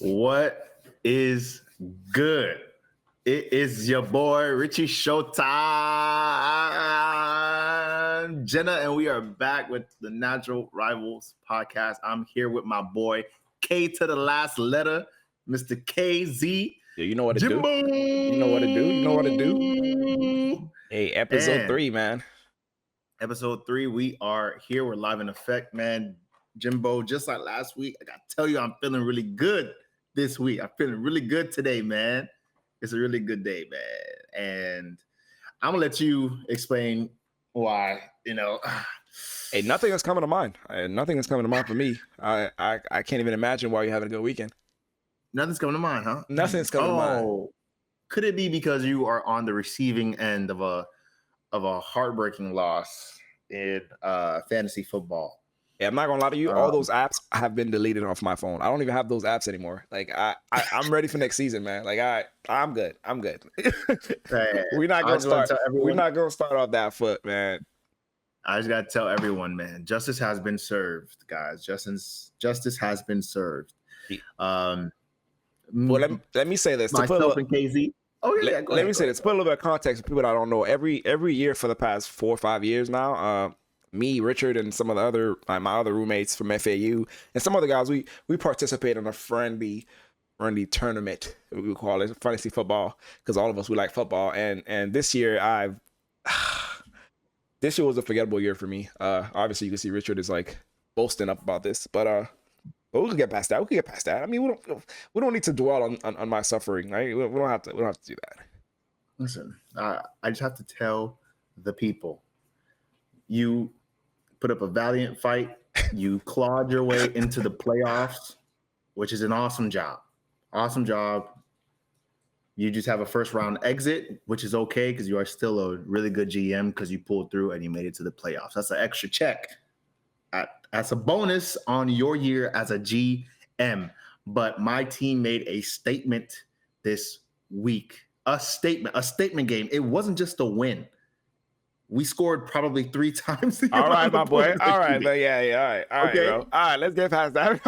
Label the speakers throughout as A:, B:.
A: What is good? It is your boy Richie Showtime, Jenna, and we are back with the Natural Rivals podcast. I'm here with my boy K to the last letter, Mr. KZ.
B: Yeah, you know what to
A: Jimbo.
B: do. You know what to do. You know what to do. Hey, episode 3, man.
A: Episode 3, we are here. We're live in effect, man. Jimbo, just like last week, I gotta tell you, I'm feeling really good this week. I'm feeling really good today, man. It's a really good day, man. And I'm gonna let you explain why,
B: Hey, nothing is coming to mind. Nothing is coming to mind for me. I can't even imagine why you're having a good weekend.
A: Nothing's coming to mind, huh?
B: Nothing's coming to mind.
A: Could it be because you are on the receiving end of a heartbreaking loss in fantasy football?
B: Yeah, I'm not gonna lie to you. All those apps have been deleted off my phone. I don't even have those apps anymore. Like I'm ready for next season, man. Like I'm good. I'm good. We're not gonna start. We're not gonna start off that foot, man.
A: I just gotta tell everyone, man. Justice has been served, guys. Justice has been served.
B: Well, let me say this.
A: Myself and KZ. Oh yeah.
B: Let me say this. Put a little bit of context for people that don't know. Every year for the past 4 or 5 years now, me, Richard, and some of the other my other roommates from FAU and some other guys, we participate in a friendly tournament. We call it fantasy football because all of us we like football. And this year this year was a forgettable year for me. Obviously you can see Richard is like boasting up about this, but we can get past that. I mean, we don't need to dwell on my suffering, right? We don't have to do that.
A: Listen, I just have to tell the people. You put up a valiant fight. You clawed your way into the playoffs, which is an awesome job. Awesome job. You just have a first round exit, which is okay because you are still a really good GM because you pulled through and you made it to the playoffs. That's an extra check. That's a bonus on your year as a GM. But my team made a statement this week. A statement game. It wasn't just a win. We scored probably 3 times.
B: All right, my boy. All right, but yeah. All right, bro. All right, let's get past that.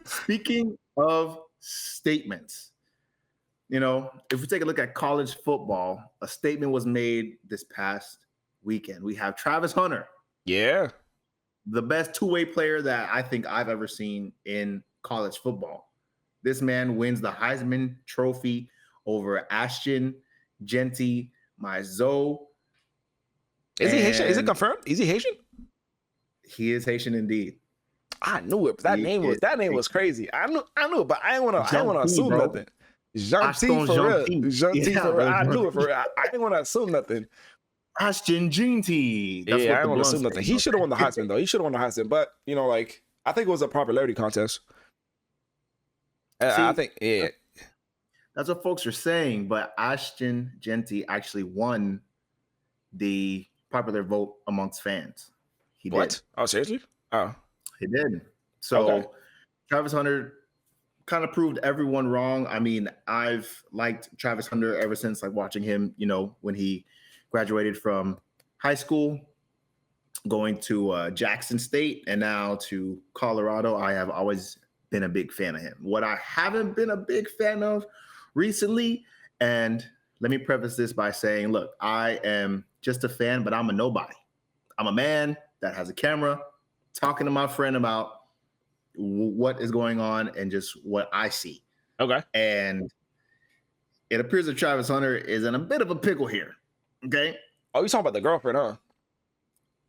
A: Speaking of statements, if we take a look at college football, a statement was made this past weekend. We have Travis Hunter.
B: Yeah.
A: The best two-way player that I think I've ever seen in college football. This man wins the Heisman Trophy over Ashton Genty, my Zoe.
B: Is he Haitian? Is it confirmed? Is he Haitian?
A: He is Haitian indeed.
B: I knew it. That name was crazy. I knew it, but I didn't want to assume nothing. Genty for real. Genty for real. I knew it for real. I didn't want to assume nothing.
A: Ashton Genty.
B: Yeah, I didn't want to assume nothing. He should have won the Heisman though. But I think it was a popularity contest. I think
A: that's what folks are saying. But Ashton Genty actually won the popular vote amongst fans. He did.
B: Oh, seriously? Oh,
A: he did. So okay. Travis Hunter kind of proved everyone wrong. I mean, I've liked Travis Hunter ever since watching him. When he graduated from high school, going to Jackson State, and now to Colorado. I have always been a big fan of him. What I haven't been a big fan of recently, and let me preface this by saying, look, I am just a fan, but I'm a nobody. I'm a man that has a camera talking to my friend about what is going on and just what I see.
B: Okay.
A: And it appears that Travis Hunter is in a bit of a pickle here. Okay.
B: Oh, you talking about the girlfriend, huh?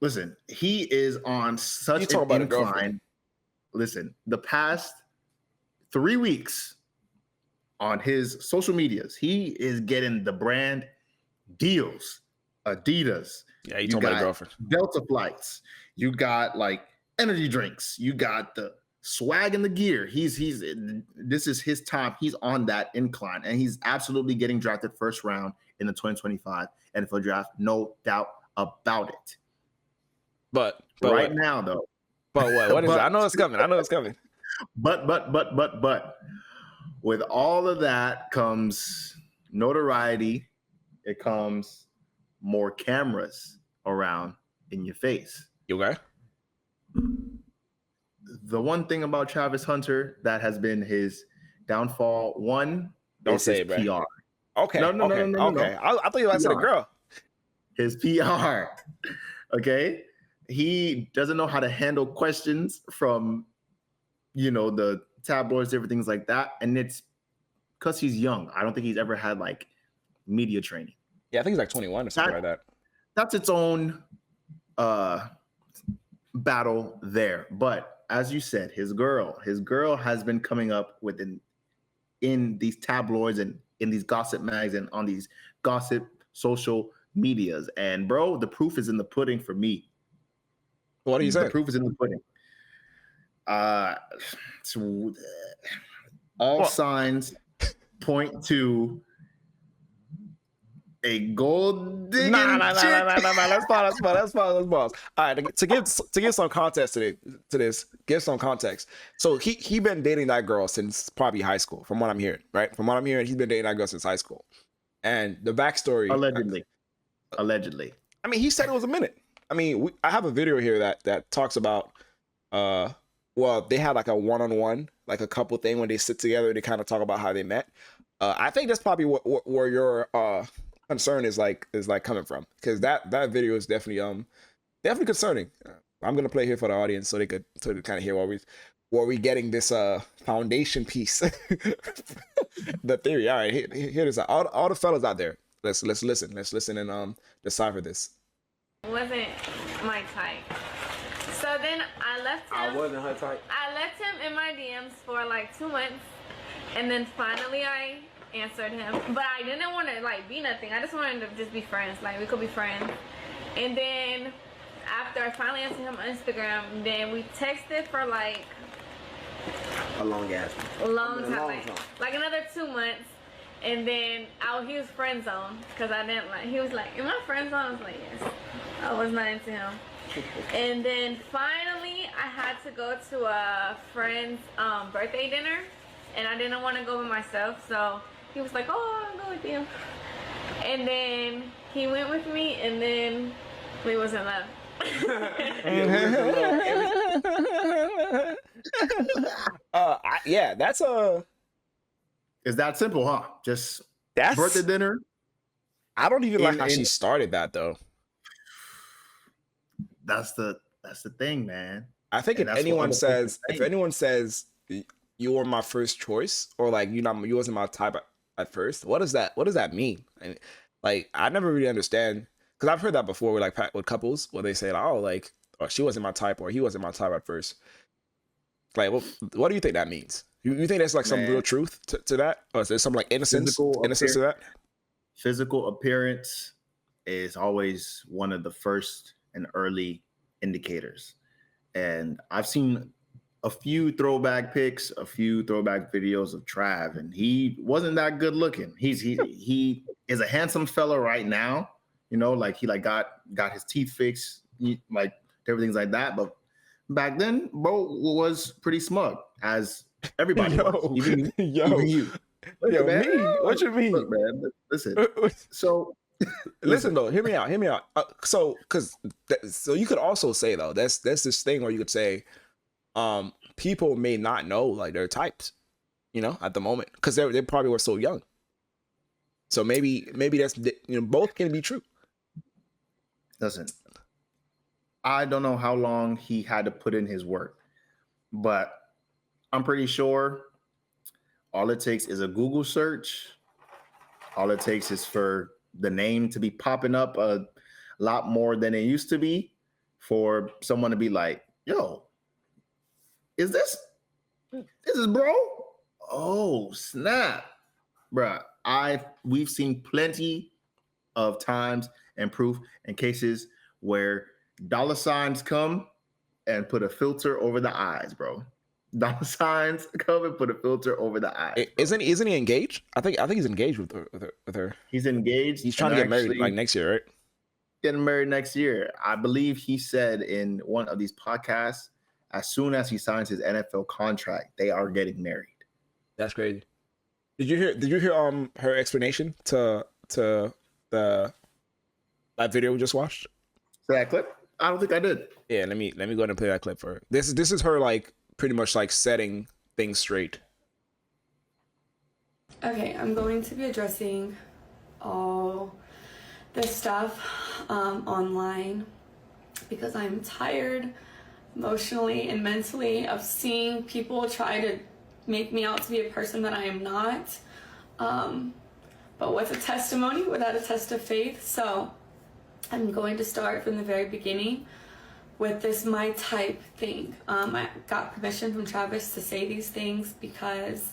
A: Listen, he is on such an incline. Listen, the past 3 weeks on his social medias, he is getting the brand deals, Adidas.
B: Yeah, you talking about a girlfriend.
A: Delta flights. You got energy drinks. You got the swag and the gear. This is his time. He's on that incline, and he's absolutely getting drafted first round in the 2025 NFL draft, no doubt about it.
B: But
A: right
B: what?
A: Now, though.
B: But what? What is it? I know it's coming.
A: But with all of that comes notoriety. It comes more cameras around in your face.
B: You okay?
A: the one thing about Travis Hunter that has been his downfall, one,
B: Don't
A: is his
B: say it, man.
A: PR.
B: Okay,
A: No.
B: okay. I thought you were about to say the
A: PR.
B: girl.
A: His PR. Okay. He doesn't know how to handle questions from, the tabloids, different things like that. And it's because he's young. I don't think he's ever had like media training.
B: Yeah, I think he's like 21 or something like that.
A: That's its own battle there. But as you said, his girl has been coming up in these tabloids and in these gossip mags and on these gossip social medias. And bro, the proof is in the pudding for me.
B: What are you saying?
A: The proof is in the pudding. All signs point to a gold digging chick.
B: Let's pause. All right, to give some context to this, give some context. So he been dating that girl since probably high school, from what I'm hearing, right? From what I'm hearing, he's been dating that girl since high school. And the backstory,
A: allegedly.
B: I mean, he said it was a minute. I mean, I have a video here that talks about, well, they had like a one-on-one, like a couple thing when they sit together. They kind of talk about how they met. I think that's probably where your concern is coming from, because that video is definitely concerning. I'm gonna play here for the audience so they could kind of hear where we getting this foundation piece, the theory. All right, hear this out. All the fellas out there, let's listen and decipher this.
C: Wasn't my type. So then I left him.
B: I wasn't her type.
C: I left him in my DMs for like 2 months, and then finally I answered him. But I didn't want to like be nothing. I just wanted to just be friends. Like we could be friends. And then after I finally answered him on Instagram, then we texted for like
D: a long
C: time, like another 2 months. And then he was friend zoned because I didn't like. He was like, "Am I friend zoned?" I was like, "Yes." I was not into him. And then finally, I had to go to a friend's birthday dinner, and I didn't want to go by myself. So he was like, "Oh, I'll go with you." And then he went with me, and then we was in love.
B: Yeah, that's a.
A: It's that simple, huh? Just
B: That's
A: birthday dinner.
B: I don't even like how she started that though.
A: That's the thing, man.
B: I think if anyone says you were my first choice, or like you wasn't my type at first, what does that mean? And like I never really understand, because I've heard that before with couples where they say like, oh, like, oh, she wasn't my type or he wasn't my type at first. Like, what do you think that means? You think there's like some real truth to that, or is there some like innocence to that?
A: Physical appearance is always one of the first and early indicators, and I've seen a few throwback pics, a few throwback videos of Trav, and he wasn't that good looking. He is a handsome fella right now, like he like got his teeth fixed, like everything's like that. But back then, bro was pretty smug, as everybody was. Even you.
B: Yo, man. Me? What you mean?
A: Look, man, listen. So
B: listen though, hear me out. So you could also say though, that's this thing where you could say, people may not know like their types, at the moment, because they probably were so young. So maybe that's both can be true.
A: Listen, I don't know how long he had to put in his work, but I'm pretty sure all it takes is a Google search. All it takes is for the name to be popping up a lot more than it used to be, for someone to be like, yo, is this bro? Oh, snap. Bruh, we've seen plenty of times and proof and cases where dollar signs come and put a filter over the eyes, bro. Dollar signs come and put a filter over the eyes.
B: Isn't he engaged? I think he's engaged with her.
A: He's engaged.
B: He's trying to get married like next year, right?
A: Getting married next year. I believe he said in one of these podcasts, as soon as he signs his NFL contract, they are getting married.
B: That's crazy. Did you hear her explanation to that video we just watched?
A: So that clip? I don't think I did.
B: Yeah, let me go ahead and play that clip for her. This is her like pretty much like setting things straight.
E: Okay, I'm going to be addressing all this stuff online because I'm tired emotionally and mentally of seeing people try to make me out to be a person that I am not. But what's a testimony without a test of faith? So I'm going to start from the very beginning with this my type thing. I got permission from Travis to say these things because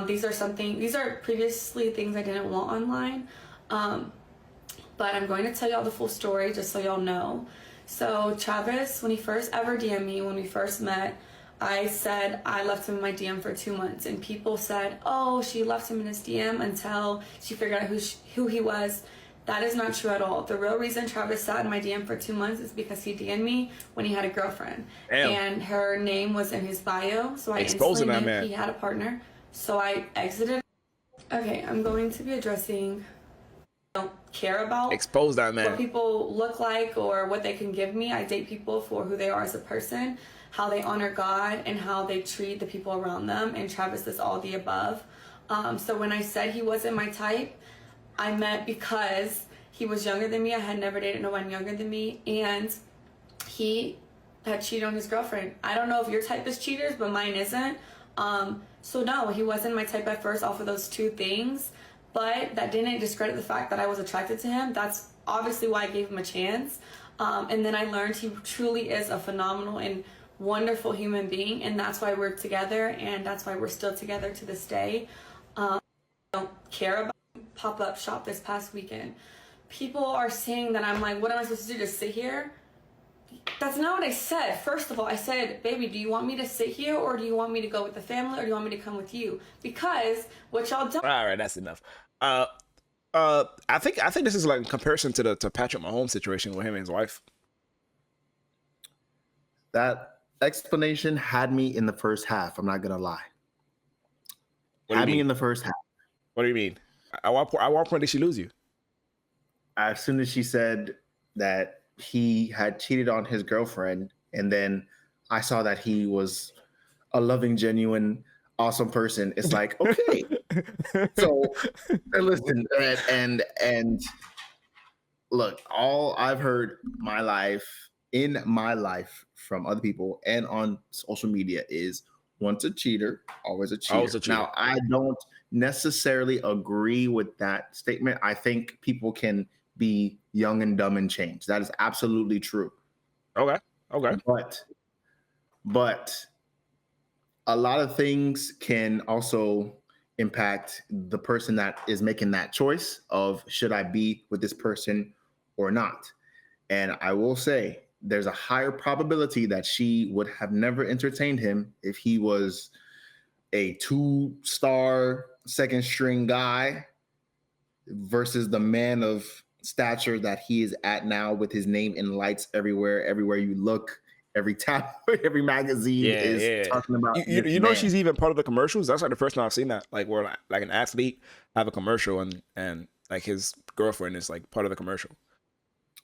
E: these are previously things I didn't want online. But I'm going to tell y'all the full story just so y'all know. So Travis, when he first ever DM'd me, when we first met, I said I left him in my DM for 2 months, and people said, oh, she left him in his DM until she figured out who he was. That is not true at all. The real reason Travis sat in my DM for 2 months is because he DM'd me when he had a girlfriend.
B: Damn.
E: And her name was in his bio, so I
B: Exposing
E: instantly
B: that
E: knew
B: man.
E: he had a partner. So I exited. Okay, I'm going to be addressing I don't care about
B: Expose that
E: what
B: man.
E: people look like or what they can give me. I date people for who they are as a person, how they honor God, and how they treat the people around them. And Travis is all the above. So when I said he wasn't my type, I meant because he was younger than me. I had never dated no one younger than me, and he had cheated on his girlfriend. I don't know if your type is cheaters, but mine isn't. So no, he wasn't my type at first off of those two things. But that didn't discredit the fact that I was attracted to him. That's obviously why I gave him a chance. And then I learned he truly is a phenomenal and wonderful human being. And that's why we're together. And that's why we're still together to this day. I don't care about pop-up shop this past weekend. People are saying that I'm like, what am I supposed to do? Just sit here? That's not what I said. First of all, I said, baby, do you want me to sit here, or do you want me to go with the family, or do you want me to come with you? Because what y'all don't.
B: All right, that's enough. I think this is like in comparison to the Patrick Mahomes situation with him and his wife.
A: That explanation had me in the first half. I'm not gonna lie.
B: What do you
A: Had me
B: mean?
A: in the first half.
B: What do you mean? At what point did she lose you?
A: As soon as she said that he had cheated on his girlfriend, and then I saw that he was a loving, genuine, awesome person. It's like, okay. So listen, and look, all I've heard in my life from other people and on social media is once a cheater, always a cheater.
B: Always a cheater.
A: Now, I don't necessarily agree with that statement. I think people can be young and dumb and change. That is absolutely true.
B: Okay.
A: But a lot of things can also impact the person that is making that choice of should I be with this person or not. And I will say there's a higher probability that she would have never entertained him if he was a 2-star second string guy versus the man of stature that he is at now, with his name in lights everywhere you look. Every tabloid, every magazine is talking about.
B: You know, she's even part of the commercials. That's like the first time I've seen that. Like where like an athlete have a commercial and like his girlfriend is like part of the commercial.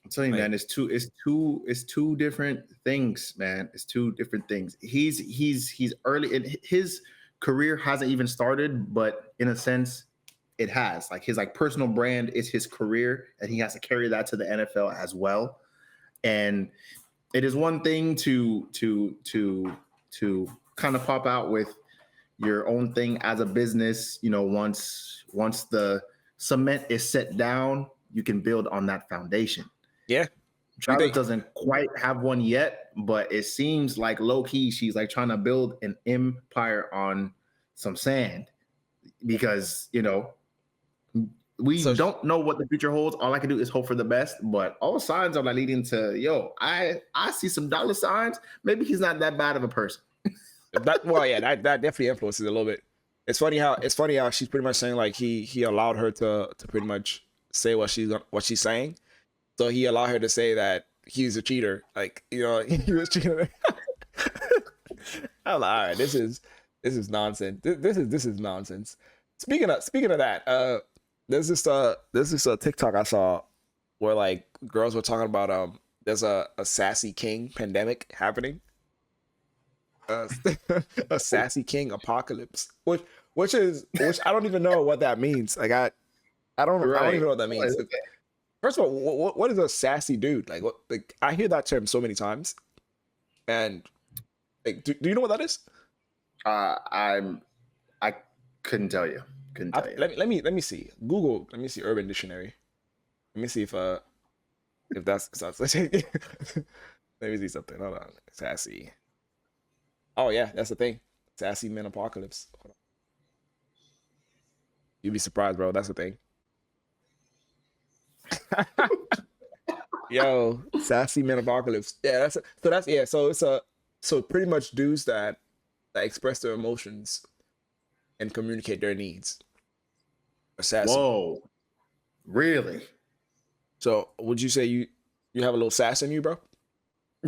A: I'm telling you, man, it's two different things, man. It's two different things. He's early, and his career hasn't even started, but in a sense, it has. Like his personal brand is his career, and he has to carry that to the NFL as well. And it is one thing to kind of pop out with your own thing as a business. You know, once the cement is set down, you can build on that foundation.
B: Yeah.
A: Travis doesn't quite have one yet, but it seems like low key she's like trying to build an empire on some sand, because you know we don't know what the future holds. All I can do is hope for the best, but all signs are like leading to I see some dollar signs. Maybe he's not that bad of a person.
B: that definitely influences a little bit. It's funny how she's pretty much saying like he allowed her to pretty much say what she's saying. So he allowed her to say that he's a cheater. Like, you know, he was cheating. I'm like, all right, this is nonsense. This is nonsense. Speaking of that, there's this TikTok I saw where like girls were talking about there's a sassy king pandemic happening. Uh, a sassy king apocalypse, which I don't even know what that means. Like I don't even
A: Right.
B: know what that means. First of all, what is a sassy dude? Like what? Like I hear that term so many times, and like, do you know what that is?
A: I couldn't tell you. Couldn't tell you.
B: Let me see. Google. Let me see Urban Dictionary. Let me see if that's let me see something. Hold on. Sassy. Oh yeah, that's the thing. Sassy men apocalypse. Hold on. You'd be surprised, bro. That's the thing. Yo, sassy men apocalypse. Yeah, so pretty much dudes that express their emotions and communicate their needs are sassy.
A: Whoa. Really?
B: So would you say you have a little sass in you, bro?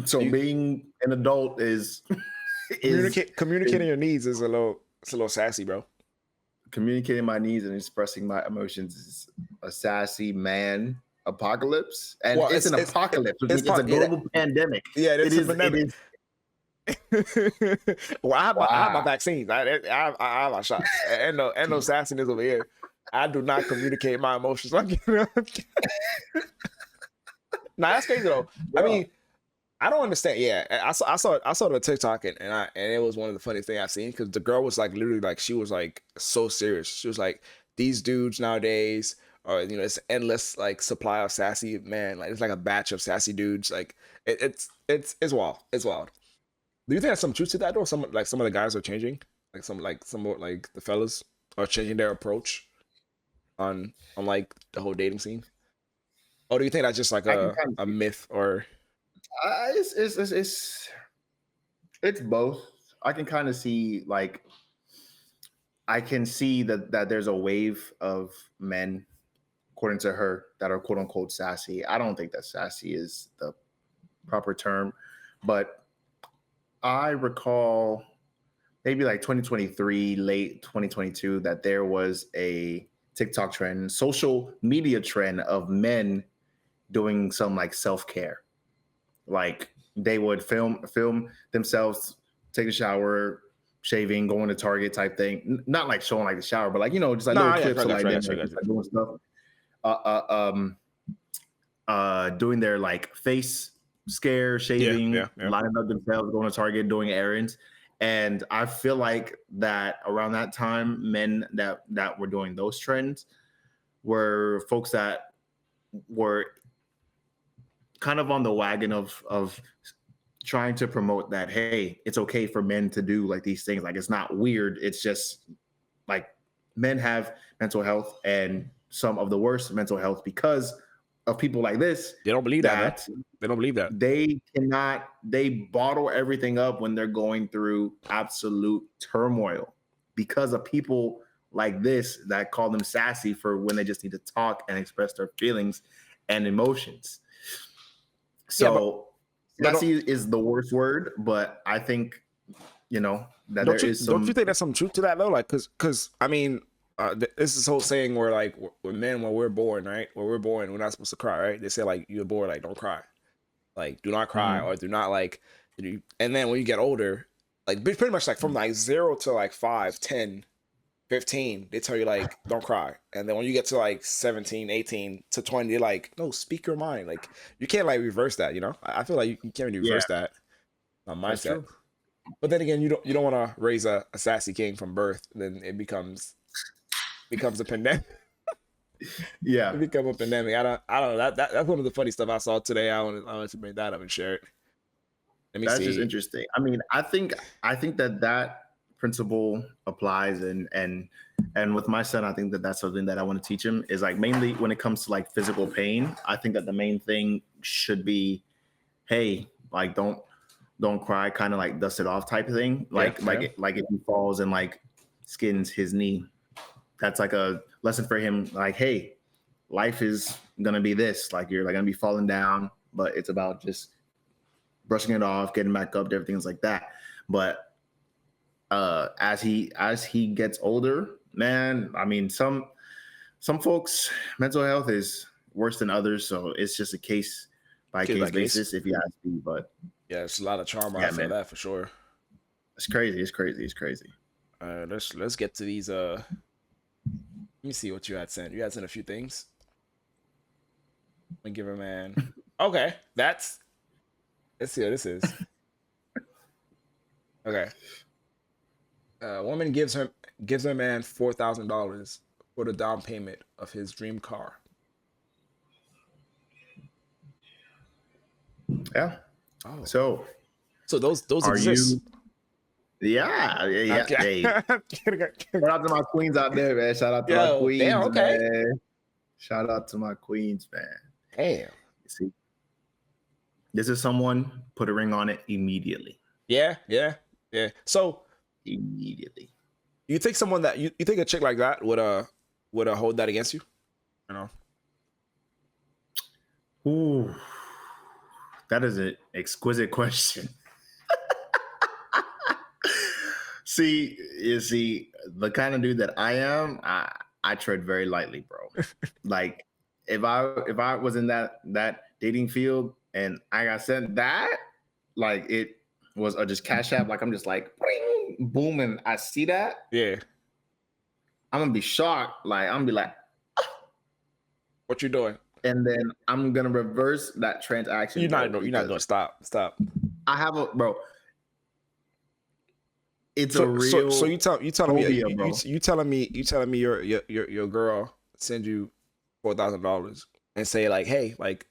A: So being an adult is
B: Communicating your needs is a little sassy, bro.
A: communicating my needs and expressing my emotions is a sassy man apocalypse, and
B: Well,
A: it's an apocalypse. It's a global pandemic.
B: Yeah, it is a pandemic.
A: It is.
B: Well, I have my
A: Wow.
B: vaccines. I have my shots. And no sassiness over here. I do not communicate my emotions like Nah, that's crazy though. I mean, I don't understand. Yeah, I saw the TikTok and it was one of the funniest things I've seen because the girl was like literally like she was like so serious. She was like, these dudes nowadays are it's endless like supply of sassy man. Like it's like a batch of sassy dudes. Like it's wild. It's wild. Do you think there's some truth to that though? Some of the guys are changing. Some like the fellas are changing their approach on like the whole dating scene. Or do you think that's just like a myth or?
A: It's both. I can kind of see like I can see that there's a wave of men, according to her, that are quote unquote sassy. I don't think that sassy is the proper term, but I recall maybe like 2023, late 2022, that there was a TikTok trend, social media trend of men doing some like self-care. Like they would film themselves, take a shower, shaving, going to Target type thing. Not like showing like the shower, but like just like little clips of like them like doing stuff. Doing their like face scare, shaving, lining up themselves, going to Target, doing errands. And I feel like that around that time, men that were doing those trends were folks that were kind of on the wagon of trying to promote that, hey, it's okay for men to do like these things. Like it's not weird. It's just like men have mental health and some of the worst mental health because of people like this.
B: They don't believe that. They don't believe that.
A: They bottle everything up when they're going through absolute turmoil because of people like this that call them sassy for when they just need to talk and express their feelings and emotions. So sassy is the worst word, but I think, that there is some.
B: Don't you think there's some truth to that though? Like, cause I mean, this is whole saying where like men, when we're born, right? When we're born, we're not supposed to cry, right? They say like you're born, like don't cry, like do not cry, or do not like. And then when you get older, like pretty much like from like 0 to like 5, 10, 15, they tell you like don't cry, and then when you get to like 17, 18 to 20, they're like no, speak your mind. Like you can't like reverse that, I feel like you can't really reverse that mindset. But then again, you don't want to raise a sassy king from birth, then it becomes a pandemic.
A: Yeah,
B: it becomes a pandemic. I don't know. That's one of the funny stuff I saw today. I wanted to bring that up and share it.
A: That's just interesting. I mean, I think that principle applies, and with my son, I think that that's something that I want to teach him is like mainly when it comes to like physical pain. I think that the main thing should be, hey, like don't cry, kind of like dust it off type of thing. Like if he falls and like skins his knee, that's like a lesson for him. Like, hey, life is gonna be this. Like you're like gonna be falling down, but it's about just brushing it off, getting back up, different things like that. But as he gets older, man, I mean, some folks' mental health is worse than others, so it's just a case by
B: Case by
A: case
B: case.
A: basis, if you ask me. But
B: Yeah, it's a lot of trauma
A: Yeah,
B: after
A: man.
B: that for sure.
A: it's crazy. It's crazy. It's crazy.
B: Let's get to these. Let me see what you had sent. You had sent a few things. Let me give a man. Okay, let's see what this is. Okay. A woman gives her man $4,000 for the down payment of his dream car.
A: Yeah.
B: Oh,
A: So
B: those
A: are
B: exist.
A: you? Yeah.
B: Okay.
A: Hey, shout out to my queens out there, man. Shout out to my
B: Yo,
A: queens,
B: damn, okay.
A: man. Shout out to my queens, man.
B: Damn.
A: You see, this is someone put a ring on it immediately.
B: Yeah. So
A: Immediately.
B: you think someone that you think a chick like that would hold that against you? You know?
A: Ooh, that is an exquisite question. You see, the kind of dude that I am, I tread very lightly, bro. Like, if I was in that dating field and I got sent that, like it was just Cash App, like I'm just like, bing, boom, and I see that,
B: Yeah.
A: I'm gonna be shocked. Like I'm gonna be like,
B: What you doing?
A: and then I'm gonna reverse that transaction.
B: You're not
A: bro,
B: going to stop.
A: I have a bro. It's
B: So
A: a real.
B: you telling me
A: phobia, bro.
B: you telling me your girl send you $4,000 and say like, hey, like,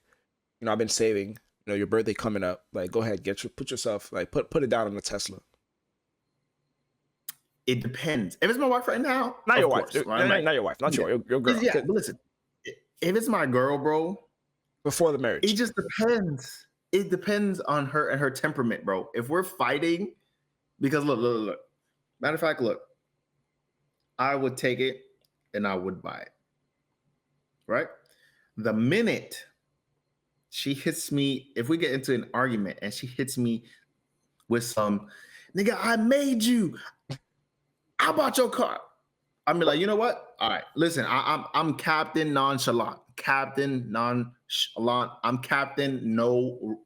B: you know, I've been saving, you know, your birthday coming up, like, go ahead, put yourself, like, put it down on the Tesla.
A: It depends. If it's my wife right now,
B: Not
A: of
B: your
A: course,
B: wife,
A: right?
B: not your wife, not your girl.
A: Yeah, but listen, if it's my girl, bro,
B: Before the marriage.
A: it just depends. It depends on her and her temperament, bro. If we're fighting, because look. Matter of fact, look, I would take it and I would buy it. Right? The minute she hits me, if we get into an argument and she hits me with some, nigga, I made you. I bought your car. I'm be like, you know what? All right, listen, I'm Captain Nonchalant. Captain Nonchalant. I'm Captain No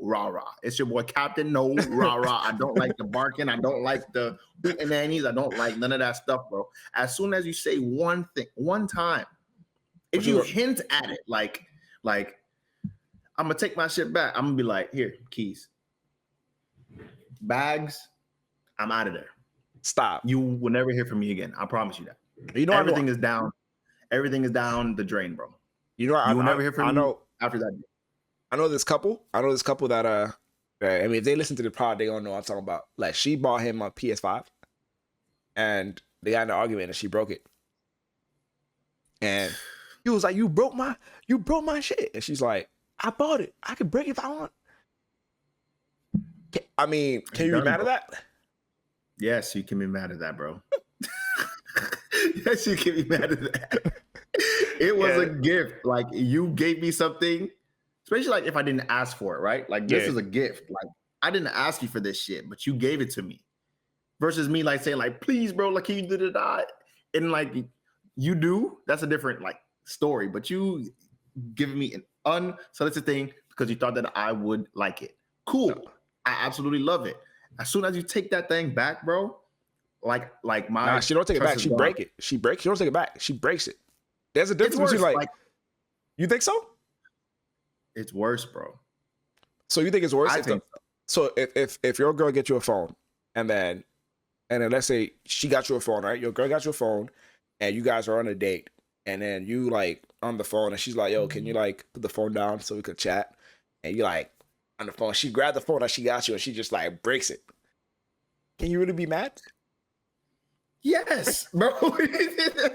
A: Rah Rah. It's your boy Captain No Rah Rah. I don't like the barking. I don't like the hootenannies. I don't like none of that stuff, bro. As soon as you say one thing, one time, if you hint at it, like I'm gonna take my shit back. I'm gonna be like, here, keys, bags. I'm out of there.
B: Stop.
A: You will never hear from me again. I promise you that.
B: You know,
A: everything is down. Everything is down the drain, bro.
B: You know,
A: you will never hear from me after that.
B: I know this couple that I mean, if they listen to the pod, they don't know what I'm talking about. Like, she bought him a PS5, and they got in an argument, and she broke it. And he was like, "You broke my shit," and she's like, "I bought it. I can break it if I want." I mean, can you be mad at that?
A: Yes, you can be mad at that, bro. Yes, you can be mad at that. It was a gift. Like, you gave me something, especially like if I didn't ask for it, right? Like, this is a gift. Like, I didn't ask you for this shit, but you gave it to me. Versus me like saying like, please, bro, like, can you do that? And like, you do. That's a different like story. But you giving me an unsolicited thing because you thought that I would like it. Cool. No. I absolutely love it. As soon as you take that thing back, bro, like my
B: nah, she don't take it back. She break it. She don't take it back. She breaks it. There's a difference between like, you think so?
A: It's worse, bro.
B: So you think it's worse?
A: I think
B: so. If your girl gets you a phone and then let's say she got you a phone, right? Your girl got you a phone and you guys are on a date and then you like on the phone and she's like, yo, can you like put the phone down so we could chat? And you like on the phone, she grabbed the phone that she got you and she just like breaks it. Can you really be mad?
A: Yes, bro. Everything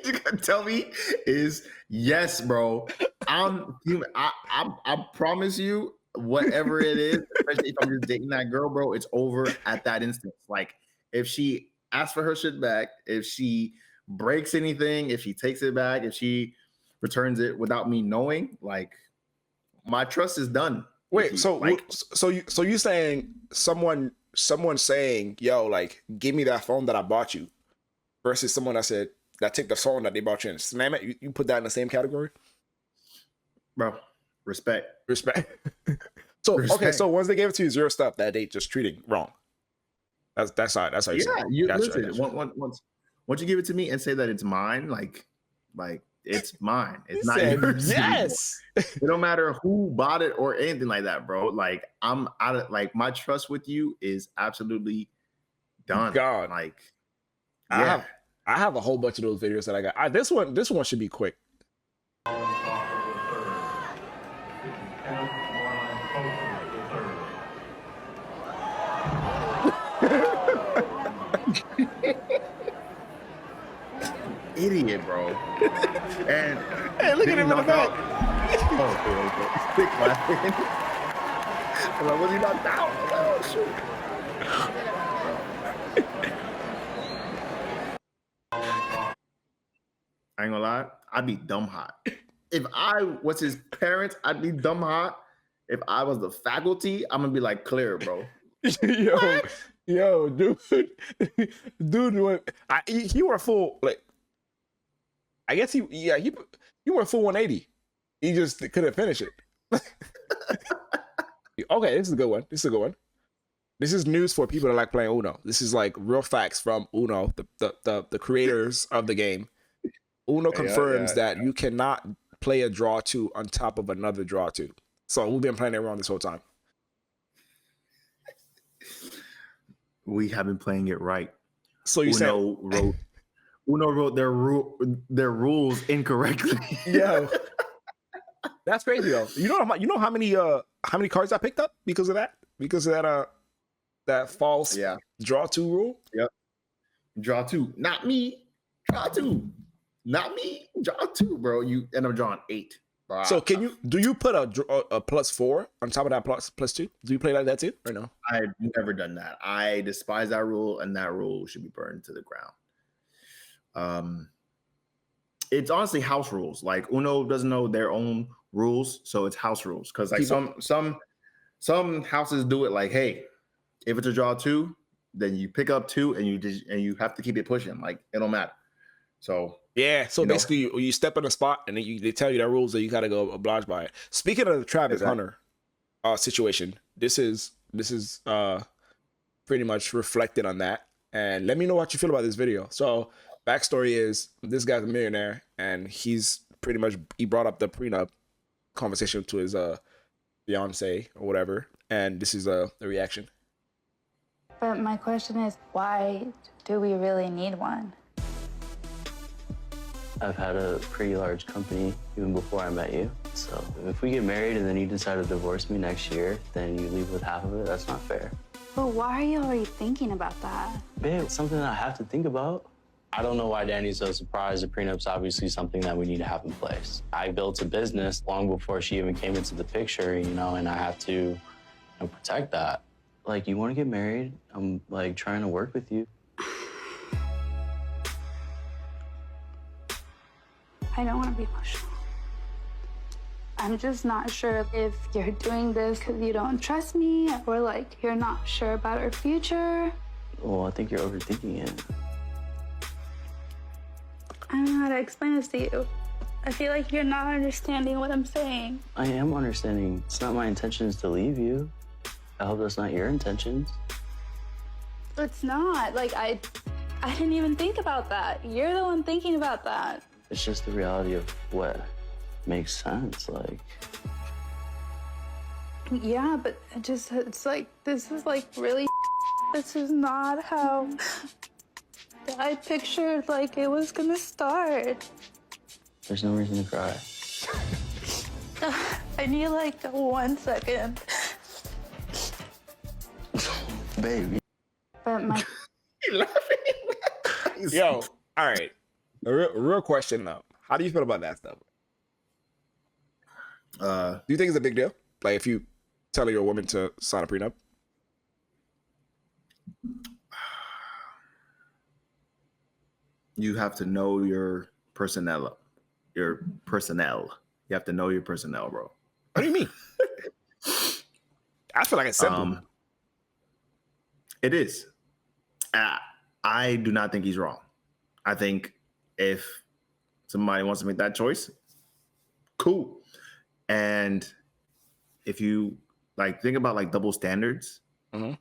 A: you can tell me is yes, bro. I promise you, whatever it is, especially if I'm just dating that girl, bro, it's over at that instance. Like, if she asks for her shit back, if she breaks anything, if she takes it back, if she returns it without me knowing, like, my trust is done.
B: Wait, so you saying someone saying, yo, like, give me that phone that I bought you, versus someone that said that take the phone that they bought you and slam it, you put that in the same category?
A: Bro, Respect.
B: So okay,
A: Respect.
B: so once they gave it to you, zero stuff that they just treating wrong. That's how you say
A: Yeah,
B: it.
A: you
B: Gotcha,
A: listen.
B: gotcha.
A: Once you give it to me and say that it's mine, like it's mine.
B: He
A: It's not
B: said
A: yours anymore.
B: yes.
A: It don't matter who bought it or anything like that, bro. Like I'm out of like my trust with you is absolutely done.
B: God.
A: Like
B: I have a whole bunch of those videos that I got. This one should be quick.
A: Idiot, bro. And
B: Hey, look at him in the back.
A: Oh, okay. Stick laughing. I'm like, was he knocked out? Oh, shoot. I ain't gonna lie, I'd be dumb hot. If I was his parents, I'd be dumb hot. If I was the faculty, I'm gonna be like, clear, bro.
B: yo, dude, he went full like. I guess he went full 180. He just couldn't finish it. Okay, this is a good one. This is news for people that like playing Uno. This is like real facts from Uno, the creators of the game. Uno confirms that you cannot play a draw two on top of another draw two. So we've been playing it wrong this whole time.
A: We have been playing it right.
B: So you
A: Uno wrote their rules incorrectly.
B: Yo, that's crazy though. You know how many cards I picked up because of that? Because of that false draw two rule?
A: Yep. Draw two. Not me. Draw two. Not me. Draw two, bro. You end up drawing 8. Bro.
B: So do you put a +4 on top of that +2? Do you play like that too or no?
A: I've never done that. I despise that rule, and that rule should be burned to the ground. It's honestly house rules. Like Uno doesn't know their own rules, so it's house rules. Because like some houses do it like, hey, if it's a draw 2, then you pick up 2 and you have to keep it pushing. Like it don't matter. So
B: yeah, so basically you step in a spot and then they tell you that rules that you gotta go oblige by it. Speaking of the Travis Hunter situation, this is pretty much reflected on that. And let me know what you feel about this video. So backstory is this guy's a millionaire and he brought up the prenup conversation to his fiance or whatever, and this is the reaction.
F: But my question is, why do we really need one?
G: I've had a pretty large company even before I met you. So if we get married and then you decide to divorce me next year, then you leave with half of it, that's not fair.
F: But why are you already thinking about that?
G: Babe, it's something that I have to think about. I don't know why Danny's so surprised. The prenup's obviously something that we need to have in place. I built a business long before she even came into the picture, and I have to protect that. Like, you want to get married? I'm, like, trying to work with you.
F: I don't want to be emotional. I'm just not sure if you're doing this because you don't trust me or, like, you're not sure about our future.
G: Well, I think you're overthinking it.
F: I don't know how to explain this to you. I feel like you're not understanding what I'm saying.
G: I am understanding. It's not my intentions to leave you. I hope that's not your intentions.
F: It's not. Like, I didn't even think about that. You're the one thinking about that.
G: It's just the reality of what makes sense, like.
F: Yeah, but it's like, this is like really, this is not how I pictured like it was gonna start.
G: There's no reason to cry.
F: I need like 1 second.
G: Baby.
F: But my
B: Yo, all right. A real question though. How do you feel about that stuff? Do you think it's a big deal? Like if you tell your woman to sign a prenup?
A: You have to know your personnel. You have to know your personnel, bro.
B: What do you mean? I feel like it's simple.
A: It is. I do not think he's wrong. I think if somebody wants to make that choice, cool. And if you like think about like double standards,
B: Mhm.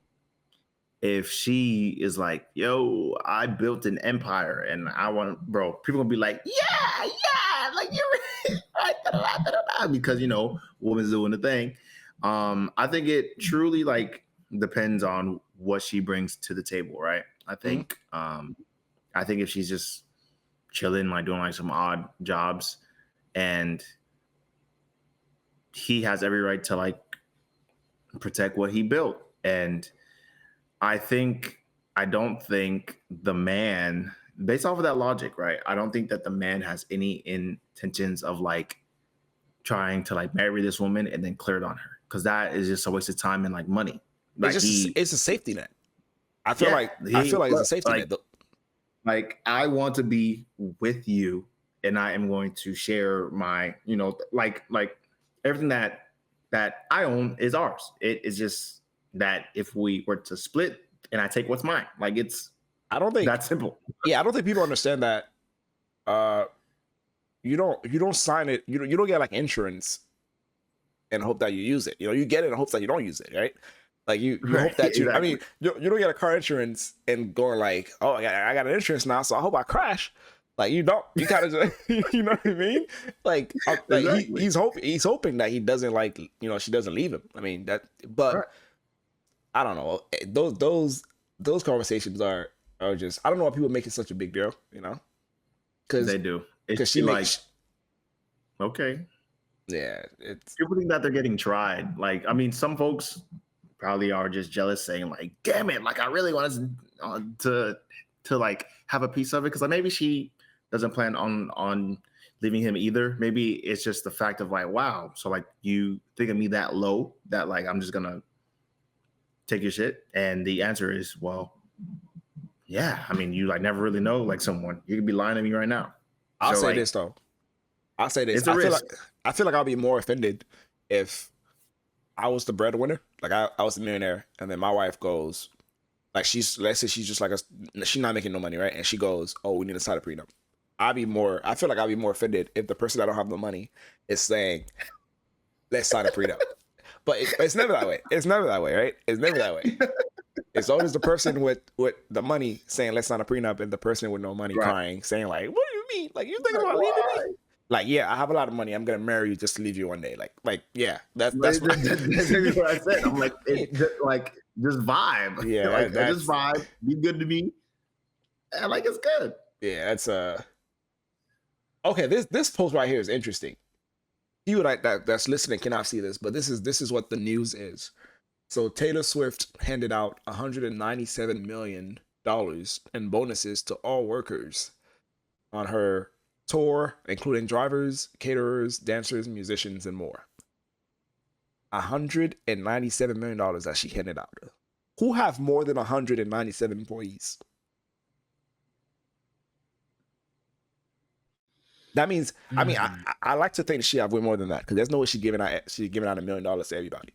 A: if she is like, yo, I built an empire and I want, bro, people gonna be like, yeah, like you're right, because woman's doing the thing. I think it truly like depends on what she brings to the table, right? I think if she's just chilling, like doing like some odd jobs, and he has every right to like protect what he built. And I don't think the man, based off of that logic, right? I don't think that the man has any intentions of like trying to like marry this woman and then clear it on her, because that is just a waste of time and like money. Like
B: It's a safety net. I feel like it's a safety net.
A: Like I want to be with you, and I am going to share my, like everything that I own is ours. It is just that if we were to split and I take what's mine, like
B: I don't think
A: that simple.
B: Yeah, I don't think people understand that. You don't sign it. You don't get like insurance and hope that you use it. You get it in hopes that you don't use it, right? Like you hope that you. Exactly. I mean, you don't get a car insurance and going like, oh, I got an insurance now, so I hope I crash. Like you don't. You kind of, you know what I mean? Like, exactly. He's hoping that he doesn't like, she doesn't leave him. I mean that, but right. I don't know. Those conversations are just, I don't know why people make it such a big deal. Because
A: they do.
B: Because she makes
A: okay.
B: Yeah,
A: people think that they're getting tried. Like, I mean, some folks probably are just jealous, saying like, "Damn it! Like, I really wanted to like have a piece of it," because like maybe she doesn't plan on leaving him either. Maybe it's just the fact of like, wow, so like you think of me that low that like I'm just gonna take your shit, and the answer is, well, yeah. I mean, you like never really know like someone. You could be lying to me right now.
B: I'll say this though. I'll say this. I feel like I'll be more offended if I was the breadwinner. Like I was a millionaire, and then my wife goes, like let's say she's just like she's not making no money, right? And she goes, oh, we need to sign a prenup. I feel like I'll be more offended if the person that don't have the money is saying, let's sign a prenup. But it's never that way. It's never that way, right? It's never that way. It's always the person with the money saying, let's sign a prenup, and the person with no money crying, saying like, what do you mean? Like, you thinking about leaving me? Like, yeah, I have a lot of money. I'm going to marry you just to leave you one day. Like yeah, that's
A: what I said. I'm like, just vibe.
B: Yeah,
A: like, just vibe. Be good to me. And like, it's good.
B: Yeah, that's okay. This post right here is interesting. You that's listening cannot see this, but this is what the news is. So Taylor Swift handed out $197 million in bonuses to all workers on her tour, including drivers, caterers, dancers, musicians, and more. $197 million that she handed out. Who have more than 197 employees? That means, I mean, I like to think she have way more than that, because there's no way she's giving out $1 million to everybody.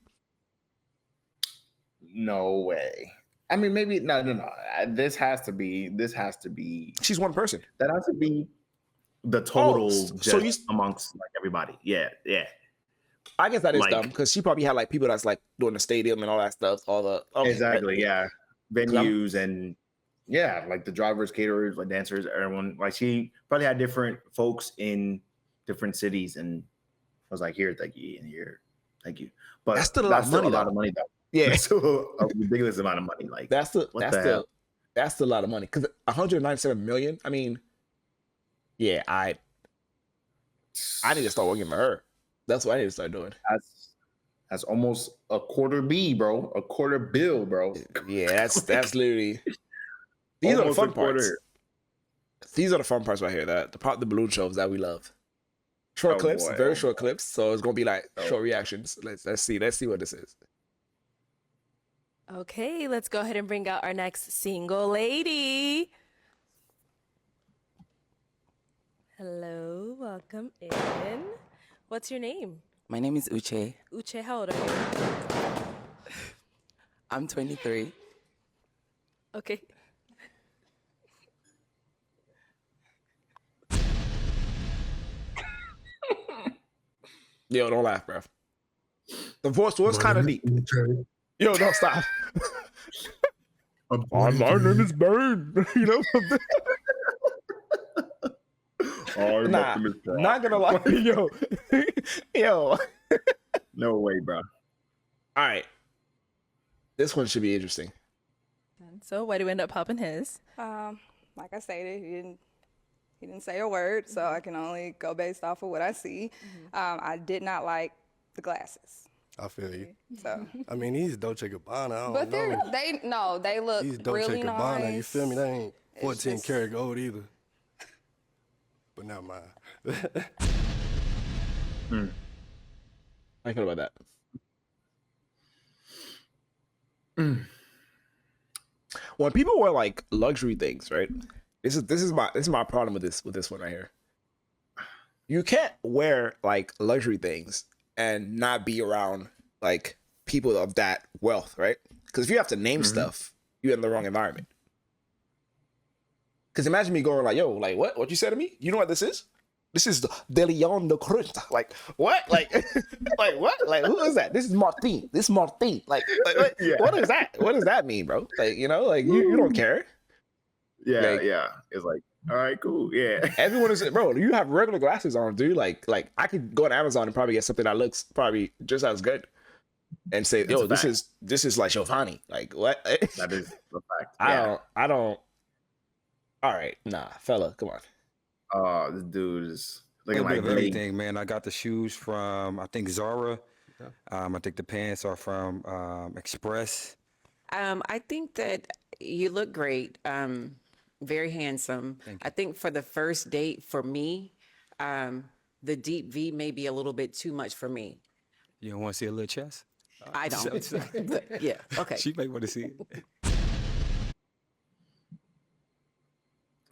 A: No way. I mean, maybe no. This has to be.
B: She's one person.
A: That has to be the total amongst like everybody. Yeah.
B: I guess that is dumb, because she probably had like people that's like doing the stadium and all that stuff.
A: Exactly. Yeah. Venues and like the drivers, caterers, like dancers, everyone. Like she probably had different folks in different cities, and was like, here, thank you, and here, thank you. But
B: that's still a lot of money though. Yeah,
A: that's still a ridiculous amount of money. Like
B: that's still a lot of money, because 197 million. I mean, yeah, I need to start working for her. That's what I need to start doing.
A: That's almost a quarter B, bro. A quarter bill, bro.
B: Yeah, that's literally. These are the fun parts. These are the fun parts right here. The balloon shows that we love. Short clips, very short clips. So it's gonna be like short reactions. Let's see what this is.
H: Okay, let's go ahead and bring out our next single lady. Hello, welcome in. What's your name?
I: My name is Uche.
H: Uche, how old are you?
I: I'm 23.
H: Okay.
B: Yo, don't laugh, bro. The voice was kind of deep. Yo, don't stop. My name is Burn. You know. Nah, not gonna lie, yo, yo.
A: No way, bro.
B: All right, this one should be interesting.
H: So, why do you end up popping his?
J: Like I stated, he didn't say a word, so I can only go based off of what I see. I did not like the glasses.
K: I feel you.
J: So,
K: I mean, he's Dolce Gabbana. I don't
J: but
K: know.
J: they look
K: He's Dolce
J: really
K: Gabbana.
J: nice.
K: You feel me? They ain't 14
J: just-
K: karat gold either. But never mind.
B: How you feel about that? When people wear like luxury things, right? This is my problem with this one right here. You can't wear like luxury things and not be around like people of that wealth, right? Because if you have to name stuff, you're in the wrong environment. Because imagine me going like, yo, like what you said to me? You know what this is? This is the De Leon de Cruz. Like what? Like like what? Like who is that? This is Martin. This is Martin. Like what?
A: Yeah.
B: What is that? What does that mean, bro? Like like you don't care.
A: Yeah,
B: Like-
A: yeah. It's like, all right, cool. Yeah.
B: Everyone is, bro. You have regular glasses on, dude. Like I could go on Amazon and probably get something that looks probably just as good, and say,
A: That's
B: yo,
A: a
B: this
A: fact.
B: is like Giovanni. Like what?
A: That is a fact.
B: I don't. All right, nah, fella, come on.
A: Oh, this dude is looking
L: little bit
A: like
L: of
A: me.
L: everything, man. I got the shoes from I think Zara. I think the pants are from Express.
M: I think that you look great. Very handsome. I think for the first date for me, the deep V may be a little bit too much for me.
L: You don't want to see a little chest?
M: I don't. But, yeah. Okay.
L: She may want to see it.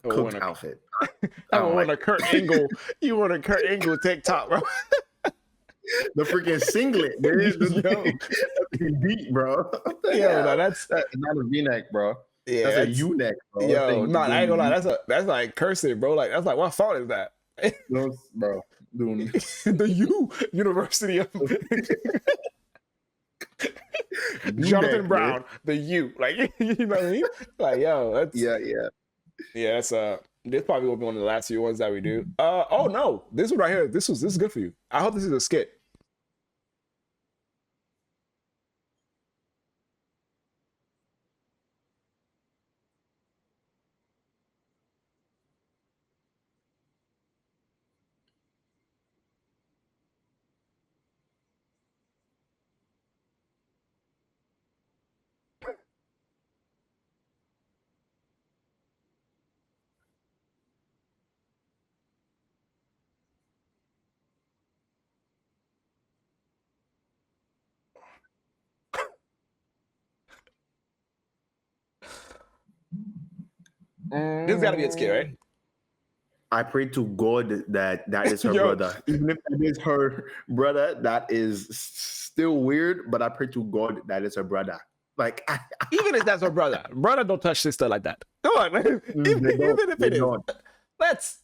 A: Cooked outfit.
B: I want a Kurt Angle. You want a Kurt Angle TikTok, bro?
A: The freaking singlet, dude. Yo, deep, bro.
B: Yo, no, that's
A: not a V-neck, bro.
B: Yeah,
A: that's a U-neck, bro.
B: Yo, no, I ain't gonna lie. That's like cursive, bro. Like that's like what font is that?
A: Bro, dude.
B: The U University of Jonathan Brown, the U. Like you know what I mean? Like yo, that's
A: yeah.
B: That's this probably will be one of the last few ones that we do. Oh no, this one right here. This is good for you. I hope this is a skit. This got to be a skit, right?
A: I pray to God that is her
B: Yo.
A: brother. Even if it is her brother, that is still weird. But I pray to God that is her brother. Like
B: even if that's her brother, don't touch sister like that. Come on, man. Even if it is, let's.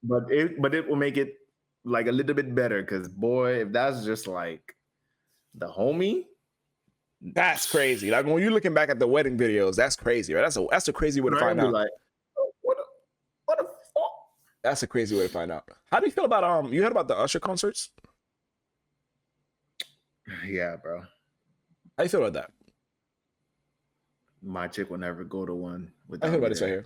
A: But it will make it like a little bit better because boy, if that's just like the homie,
B: that's crazy. Like when you're looking back at the wedding videos, that's crazy, right? That's a crazy way to find out.
A: Like, oh, what a fuck?
B: That's a crazy way to find out. How do you feel about you heard about the Usher concerts?
A: Yeah, bro.
B: How do you feel about that?
A: My chick will never go to one.
B: I heard about this right here.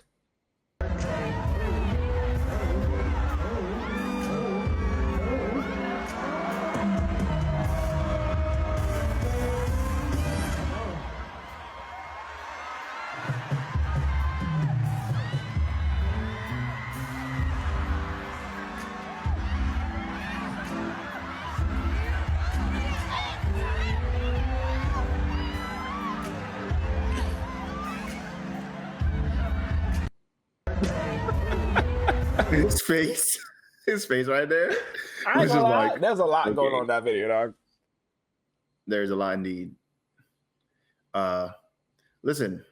A: His face right there.
B: I ain't gonna lie, there's a lot going on in that video, dog.
A: There's a lot indeed. Listen,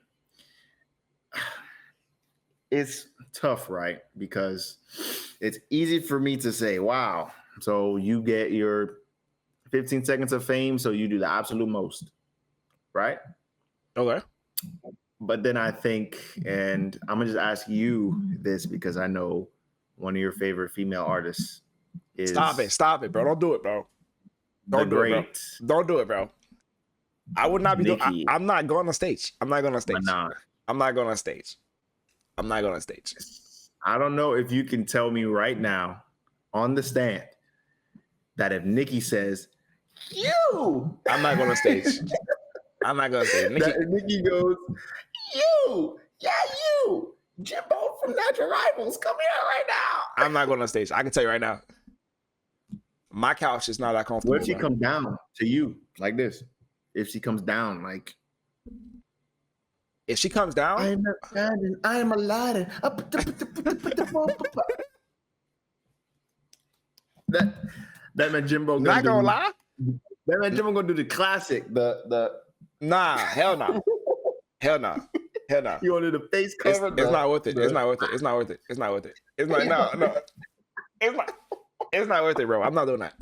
A: it's tough, right? Because it's easy for me to say, wow, so you get your 15 seconds of fame, so you do the absolute most, right?
B: Okay.
A: But then I think, and I'm gonna just ask you this because I know one of your favorite female artists is
B: Stop it, bro. Don't do it, bro. Don't do it, bro. Don't do it, bro. I would not be doing. I'm not going on stage. I'm not going on stage. I'm not going on stage. I'm not going on stage.
A: I don't know if you can tell me right now on the stand that if Nikki says, "You,"
B: I'm not going on stage. I'm not going to stage.
A: Nikki goes, "You, yeah, you, Jimbo from Natural Rivals, come here right now."
B: I'm not going on stage. I can tell you right now. My couch is not that comfortable.
A: What if she comes down to you like this? If she comes down, like,
B: if she comes down,
A: I am not standing. I am Aladdin. That man Jimbo.
B: Not gonna lie.
A: That man Jimbo gonna do the classic.
B: Nah, hell no, hell no, hell no.
A: You want to do the face cover?
B: It's not worth it. It's not worth it. It's not worth it. It's not worth it. It's like no. It's not worth it, bro. I'm not doing that.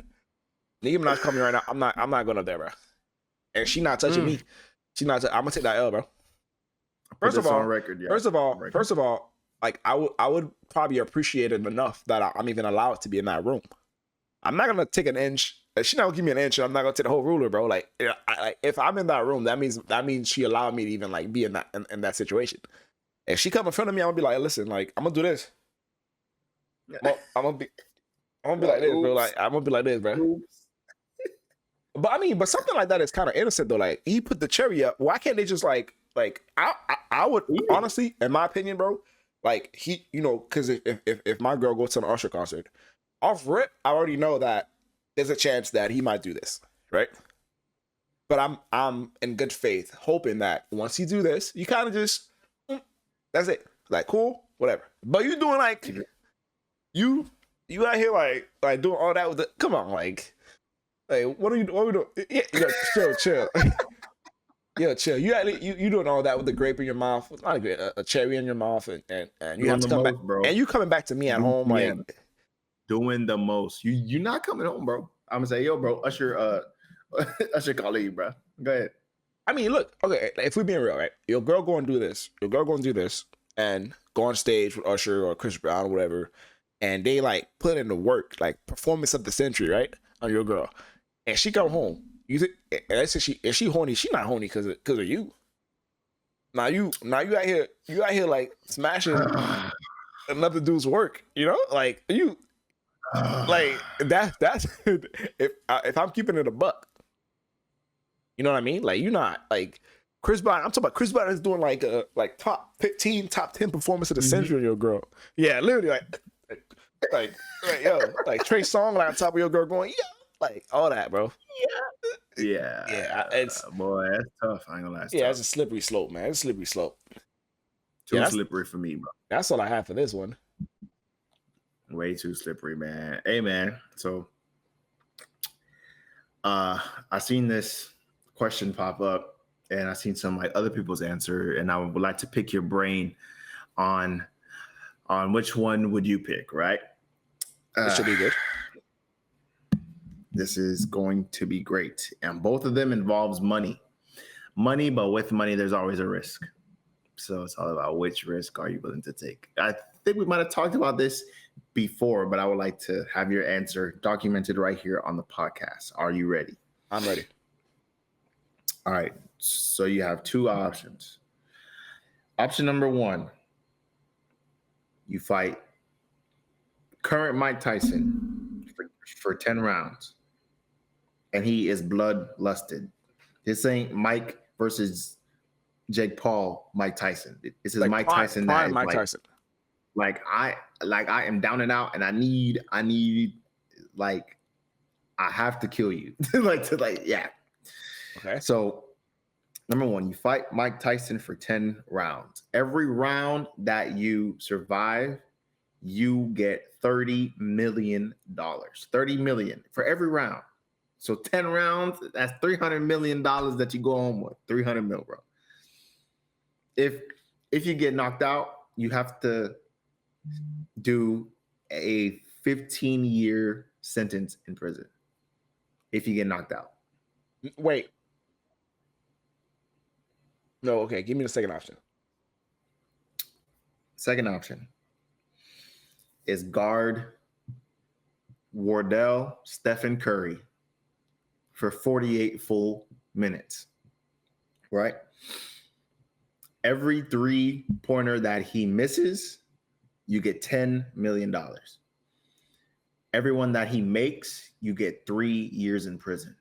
B: Nicki Minaj coming right now. I'm not going up there, bro. And she not touching me. She not. I'm gonna take that L, bro. First of all, like I would probably appreciate it enough that I'm even allowed to be in that room. I'm not gonna take an inch. If she not gonna give me an inch, I'm not gonna take the whole ruler, bro. Like, if I'm in that room, that means she allowed me to even like be in that situation. If she come in front of me, I'm gonna be like, listen, like I'm gonna do this. I'm gonna be like this, bro. Like I'm gonna be like this, bro. But something like that is kind of innocent though. Like he put the cherry up. Why can't they just like I would honestly, in my opinion, bro, like he, because if my girl goes to an Usher concert, off rip, I already know that there's a chance that he might do this, right? But I'm in good faith, hoping that once he do this, you kind of just that's it, like cool, whatever. But you doing like you out here like doing all that with the come on, like what are we doing? Yeah, chill. Yo, chill. You doing all that with the grape in your mouth, not a cherry in your mouth, and you have to come back, bro. And you coming back to me at home, like
A: doing the most. You're not coming home, bro. I'm gonna say, yo, bro, Usher calling you, bro. Go ahead.
B: I mean, look, okay, if we're being real, right? Your girl going to do this. Your girl going to do this and go on stage with Usher or Chris Brown or whatever, and they like put in the work, like performance of the century, right? On your girl, and she come home. You think? And I said is she horny? She not horny because of you. Now you out here like smashing another dude's work. Like you, like that's if I'm keeping it a buck. You know what I mean? Like you're not like Chris Brown. I'm talking about Chris Brown is doing like a top 15, top 10 performance of the century on your girl. Yeah, literally like yo, like Trey Songz like on top of your girl going yeah. Like all that, bro.
A: Yeah.
B: It's
A: boy, that's tough. I ain't gonna lie.
B: It's a slippery slope, man. It's a slippery slope.
A: Too slippery for me, bro.
B: That's all I have for this one.
A: Way too slippery, man. Hey, man. So, I seen this question pop up, and I seen some like other people's answer, and I would like to pick your brain on which one would you pick, right?
B: It should be good.
A: This is going to be great. And both of them involves money. Money, but with money, there's always a risk. So it's all about which risk are you willing to take. I think we might have talked about this before, but I would like to have your answer documented right here on the podcast. Are you ready?
B: I'm ready.
A: All right. So you have two options. Option number one, you fight current Mike Tyson for 10 rounds. And he is bloodlusted. This ain't Mike versus Jake Paul, Mike Tyson. This is like Mike Tyson.
B: Mike Tyson.
A: Like I am down and out, and I need like I have to kill you. Yeah.
B: Okay.
A: So number one, you fight Mike Tyson for 10 rounds. Every round that you survive, you get $30 million. $30 million for every round. So 10 rounds, that's $300 million that you go home with. 300 mil, bro. If you get knocked out, you have to do a 15-year sentence in prison. if you get knocked out.
B: Wait. No, okay. Give me the second option.
A: Second option is guard Wardell Stephen Curry for 48 full minutes, right? Every 3-pointer that he misses, you get $10 million. Everyone that he makes, you get 3 years in prison.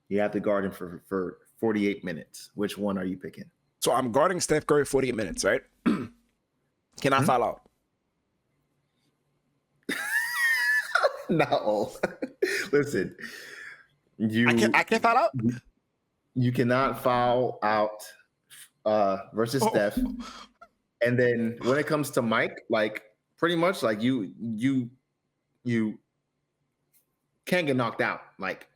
A: You have to guard him for 48 minutes. Which one are you picking?
B: So I'm guarding Steph Curry 48 minutes, right? Can I foul out?
A: No. Listen,
B: I can't foul out?
A: You cannot foul out versus Steph. And then when it comes to Mike, like pretty much like you can't get knocked out like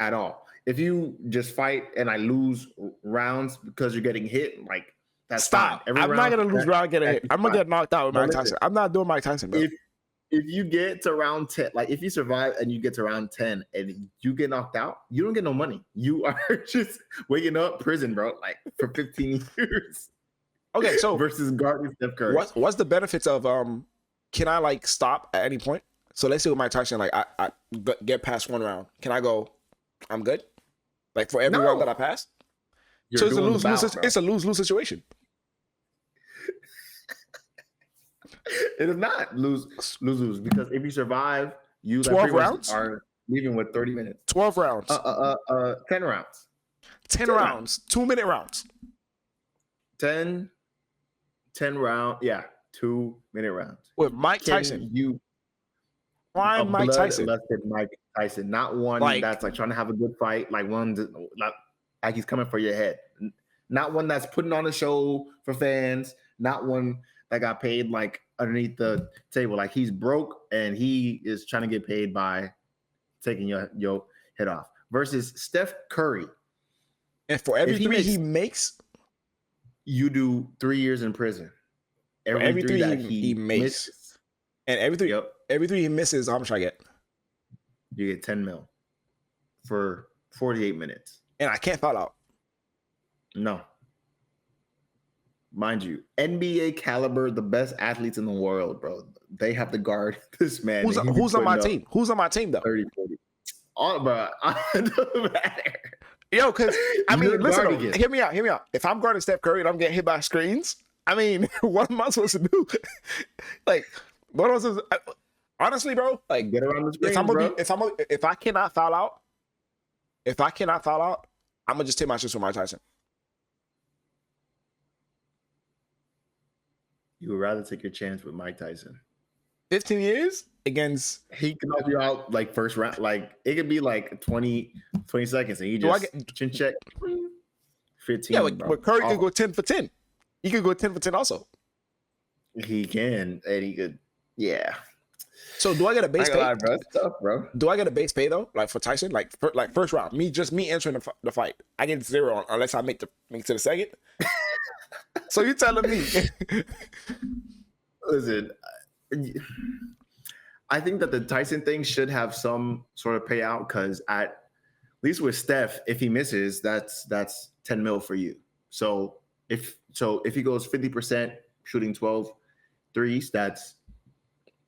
A: at all. If you just fight and I lose rounds because you're getting hit, like that's
B: Stop.
A: fine.
B: I'm not gonna lose round getting hit. I'm gonna get knocked out with Mike Tyson. I'm not doing Mike Tyson, bro.
A: If you get to round 10, like if you survive and you get to round 10 and you get knocked out, you don't get no money. You are just waking up prison, bro, like for 15 years.
B: Okay, so
A: versus guarding Steph Curry.
B: What's the benefits of can I like stop at any point? So let's say with Mike Tyson, like I get past one round. Can I go, I'm good? Like for every round that I pass? So it's a lose-lose situation.
A: It is not lose because if you survive, you
B: 12 rounds
A: are leaving with 30 minutes.
B: 12 rounds.
A: 10 rounds.
B: 10 rounds. 2-minute rounds.
A: 10 round. Yeah, 2-minute rounds.
B: With Mike Tyson. Why Mike Tyson?
A: Mike Tyson, not one that's like trying to have a good fight, like one like he's coming for your head. Not one that's putting on a show for fans. Not one that got paid like underneath the table. Like he's broke and he is trying to get paid by taking your head off. Versus Steph Curry.
B: And for every three he makes,
A: you do 3 years in prison.
B: Every three that he makes. Misses. And every three he misses, how much I get?
A: You get 10 mil for 48 minutes.
B: And I can't foul out.
A: No. Mind you, NBA caliber, the best athletes in the world, bro. They have to guard this man.
B: Who's on my team? Who's on my team, though?
A: 30, 40. Oh, bro. It doesn't matter.
B: Yo, because, I mean, listen, hear me out. If I'm guarding Steph Curry and I'm getting hit by screens, I mean, what am I supposed to do? Like, what else is... Honestly, bro, like
A: get around the screen,
B: if I cannot foul out, I'm gonna just take my shit with Mike Tyson.
A: You would rather take your chance with Mike Tyson.
B: 15 years against
A: he can knock you out like first round. Like it could be like 20 seconds and you just chin check 15.
B: Yeah, but Curry could go 10 for 10. He could go 10 for 10 also.
A: He can, and he could, yeah.
B: So do I get a base pay?
A: Bro. It's tough, bro.
B: Do I get a base pay though? Like for Tyson, like first round, me entering the fight, I get 0 unless I make it to the second. So you telling me?
A: Listen, I think that the Tyson thing should have some sort of payout because at least with Steph, if he misses, that's 10 mil for you. So if he goes 50% shooting 12 threes, that's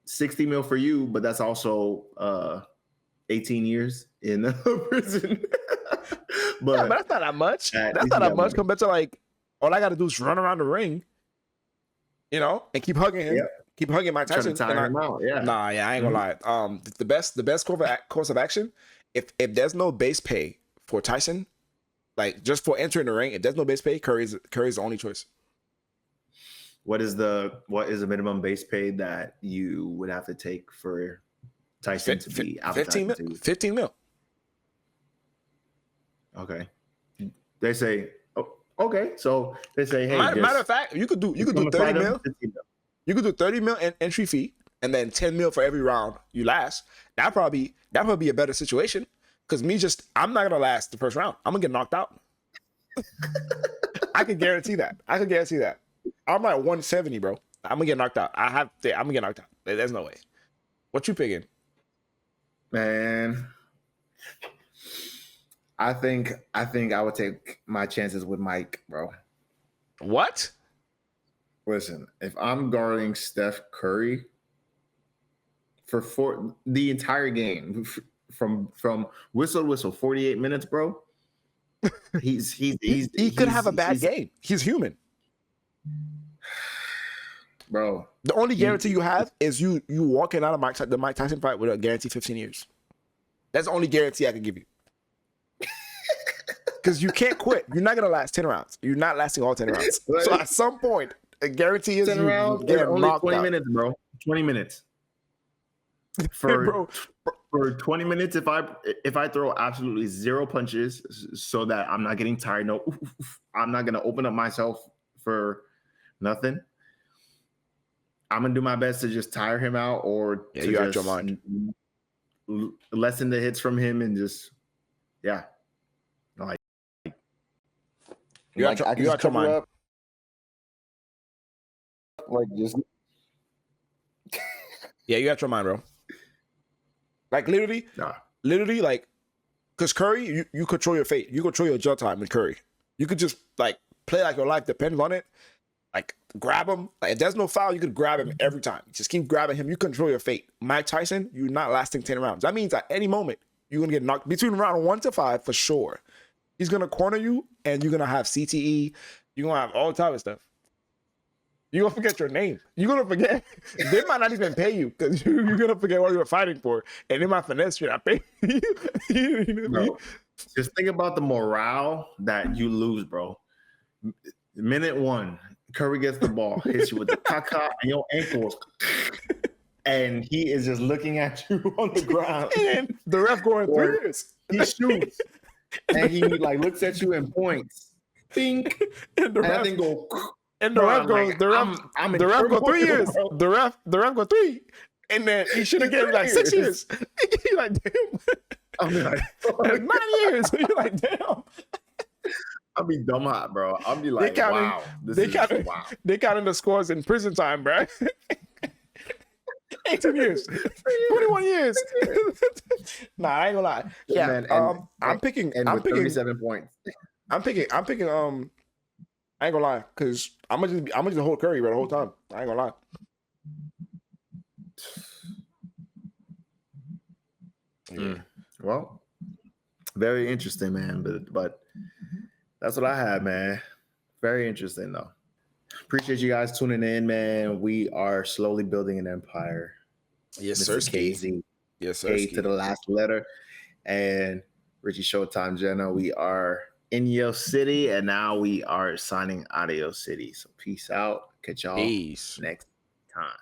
A: 60 mil for you, but that's also 18 years in prison.
B: But that's not that much. That's not that much compared to like all I got to do is run around the ring, you know, and keep hugging him, keep hugging Mike Tyson.
A: I ain't
B: gonna lie. The best course of action, if there's no base pay for Tyson, like just for entering the ring, if there's no base pay, Curry's the only choice.
A: What is the minimum base pay that you would have to take for Tyson to be out?
B: 15 mil.
A: Okay. They say, okay. So they say, hey,
B: matter of fact, you could do 30 mil. You could do 30 mil entry fee and then 10 mil for every round you last. That probably be a better situation. Because I'm not gonna last the first round. I'm gonna get knocked out. I can guarantee that. I'm like 170, bro. I'm gonna get knocked out. I'm gonna get knocked out. There's no way. What you picking?
A: Man, I think I would take my chances with Mike, bro.
B: What?
A: Listen, if I'm guarding Steph Curry for the entire game, from whistle to whistle, 48 minutes, bro.
B: He could have a bad game. He's human.
A: Bro.
B: The only guarantee you have is you walking out of the Mike Tyson fight with a guarantee 15 years. That's the only guarantee I can give you. Because you can't quit. You're not gonna last 10 rounds. You're not lasting all 10 rounds. So at some point, a guarantee is
A: 10 rounds. Only 20 minutes, bro. 20 minutes. For 20 minutes, if I throw absolutely zero punches, so that I'm not getting tired. No, I'm not gonna open up myself for nothing. I'm gonna do my best to just tire him out, or to
B: you got your mind.
A: Lessen the hits from him, and just
B: you got your mind.
A: Up, like just
B: you got your mind, bro. Like literally, like, because Curry, you control your fate. You control your jail time with Curry. You could just like play like your life depends on it. Like grab him. Like if there's no foul, you could grab him every time. Just keep grabbing him. You control your fate. Mike Tyson, you're not lasting 10 rounds. That means at any moment you're gonna get knocked between round 1 to 5 for sure. He's gonna corner you, and you're gonna have CTE. You're gonna have all type of stuff. You're gonna forget your name. You're gonna forget. They might not even pay you because you're gonna forget what you were fighting for, and they might finesse you not pay you. You know what I mean?
A: Bro, just think about the morale that you lose, bro. Minute 1, Curry gets the ball, hits you with the caca, and your ankles, and he is just looking at you on the ground.
B: And the ref going 3 years.
A: He shoots, and he like looks at you and points. Think,
B: and the ref
A: thing go.
B: And the ref goes, the ref go 3 years.
A: Bro.
B: The ref go 3, and then he should have given like 6 years. You're like, damn.
A: I'm like
B: 9 years. You're like, damn.
A: I'll be dumb hot, bro. I'll be like, wow. Wow.
B: They counting the scores in prison time, bro. 18 years, 21 years. Nah, I ain't gonna lie. Yeah, man, I'm picking
A: 37 points.
B: I'm picking. I ain't gonna lie, cause I'm gonna just hold Curry the whole time. I ain't gonna lie.
A: Well, very interesting, man. But that's what I have, man. Very interesting, though. Appreciate you guys tuning in, man. We are slowly building an empire.
B: Yes, sir.
A: KZ.
B: Yes, sir.
A: K to the last letter. And Richie Showtime Jenna. We are in your city, and now we are signing out of your city. So peace out. Catch y'all next time.